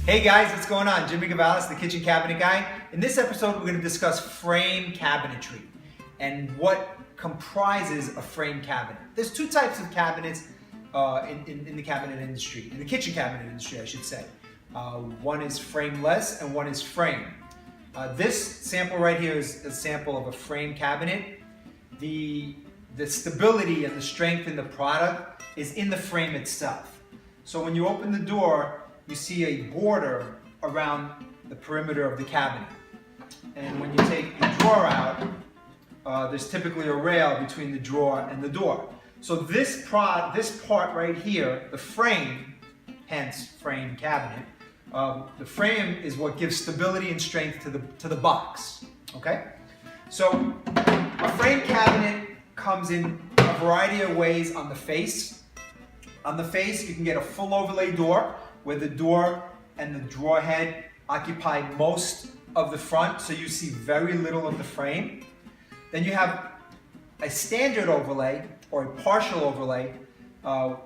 Hey guys, what's going on? Jimmy Gavalis, the kitchen cabinet guy. In this episode, we're going to discuss frame cabinetry and what comprises a frame cabinet. There's two types of cabinets in the cabinet industry, in the kitchen cabinet industry, I should say. One is frameless and one is frame. This sample right here is a sample of a frame cabinet. The stability and the strength in the product is in the frame itself. So when you open the door, you see a border around the perimeter of the cabinet. And when you take the drawer out, there's typically a rail between the drawer and the door. So this part right here, the frame, hence frame cabinet, the frame is what gives stability and strength to the box. Okay? So a frame cabinet comes in a variety of ways on the face. On the face, you can get a full overlay door, where the door and the drawer head occupy most of the front, so you see very little of the frame. Then you have a standard overlay or a partial overlay,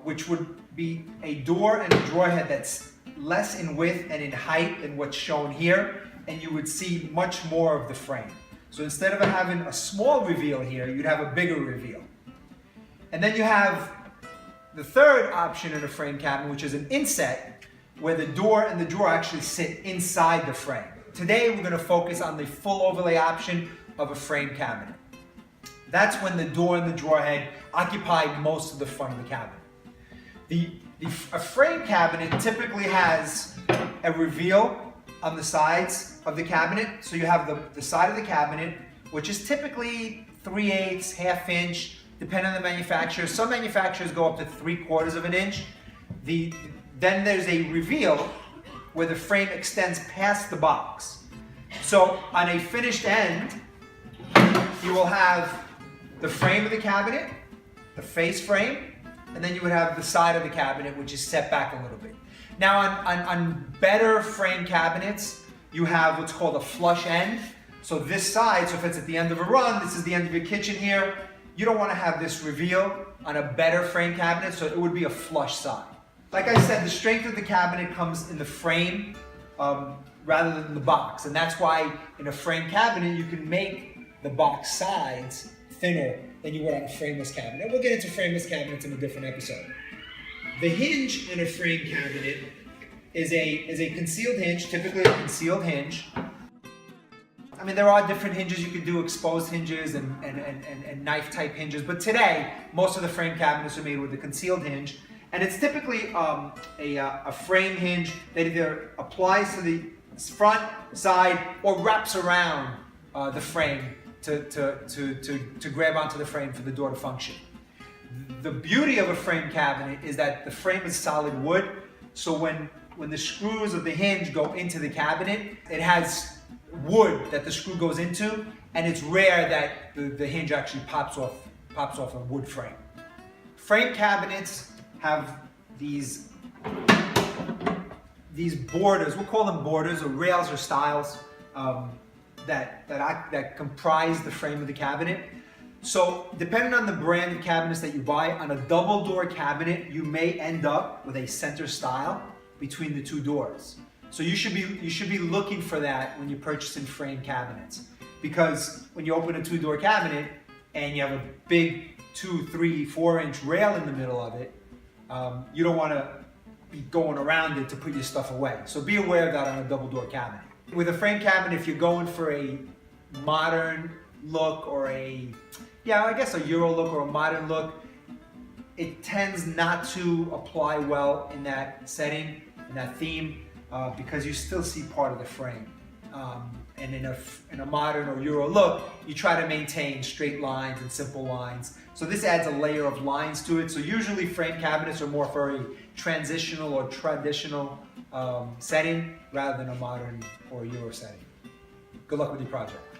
which would be a door and a drawer head that's less in width and in height than what's shown here, and you would see much more of the frame. So instead of having a small reveal here, you'd have a bigger reveal. And then you have the third option in a frame cabinet, which is an inset, where the door and the drawer actually sit inside the frame. Today we're going to focus on the full overlay option of a frame cabinet. That's when the door and the drawer head occupy most of the front of the cabinet. A frame cabinet typically has a reveal on the sides of the cabinet. So you have the side of the cabinet, which is typically 3/8, ½ inch, depending on the manufacturer. Some manufacturers go up to 3/4 of an inch. Then there's a reveal where the frame extends past the box. So on a finished end, you will have the frame of the cabinet, the face frame, and then you would have the side of the cabinet, which is set back a little bit. Now on better frame cabinets, you have what's called a flush end. So this side, so if it's at the end of a run, this is the end of your kitchen here, you don't want to have this reveal on a better frame cabinet, so it would be a flush side. Like I said, the strength of the cabinet comes in the frame rather than the box. And that's why in a frame cabinet, you can make the box sides thinner than you would on a frameless cabinet. And we'll get into frameless cabinets in a different episode. The hinge in a frame cabinet is a concealed hinge, typically a concealed hinge. I mean, there are different hinges. You can do exposed hinges and knife type hinges. But today, most of the frame cabinets are made with a concealed hinge. And it's typically a frame hinge that either applies to the front, side, or wraps around the frame to grab onto the frame for the door to function. The beauty of a frame cabinet is that the frame is solid wood, so when the screws of the hinge go into the cabinet, it has wood that the screw goes into, and it's rare that the hinge actually pops off a wood frame. Frame cabinets have these borders, we'll call them borders or rails or stiles that comprise the frame of the cabinet. So depending on the brand of cabinets that you buy, on a double door cabinet, you may end up with a center stile between the two doors. So you should be looking for that when you're purchasing frame cabinets, because when you open a 2-door cabinet and you have a big 2, 3, 4-inch rail in the middle of it, you don't want to be going around it to put your stuff away. So be aware of that on a double door cabinet. With a frame cabinet, if you're going for a modern look or a Euro look or a modern look, it tends not to apply well in that setting, in that theme, because you still see part of the frame. And in a modern or Euro look, you try to maintain straight lines and simple lines. So this adds a layer of lines to it. So usually frame cabinets are more for a transitional or traditional setting rather than a modern or Euro setting. Good luck with your project.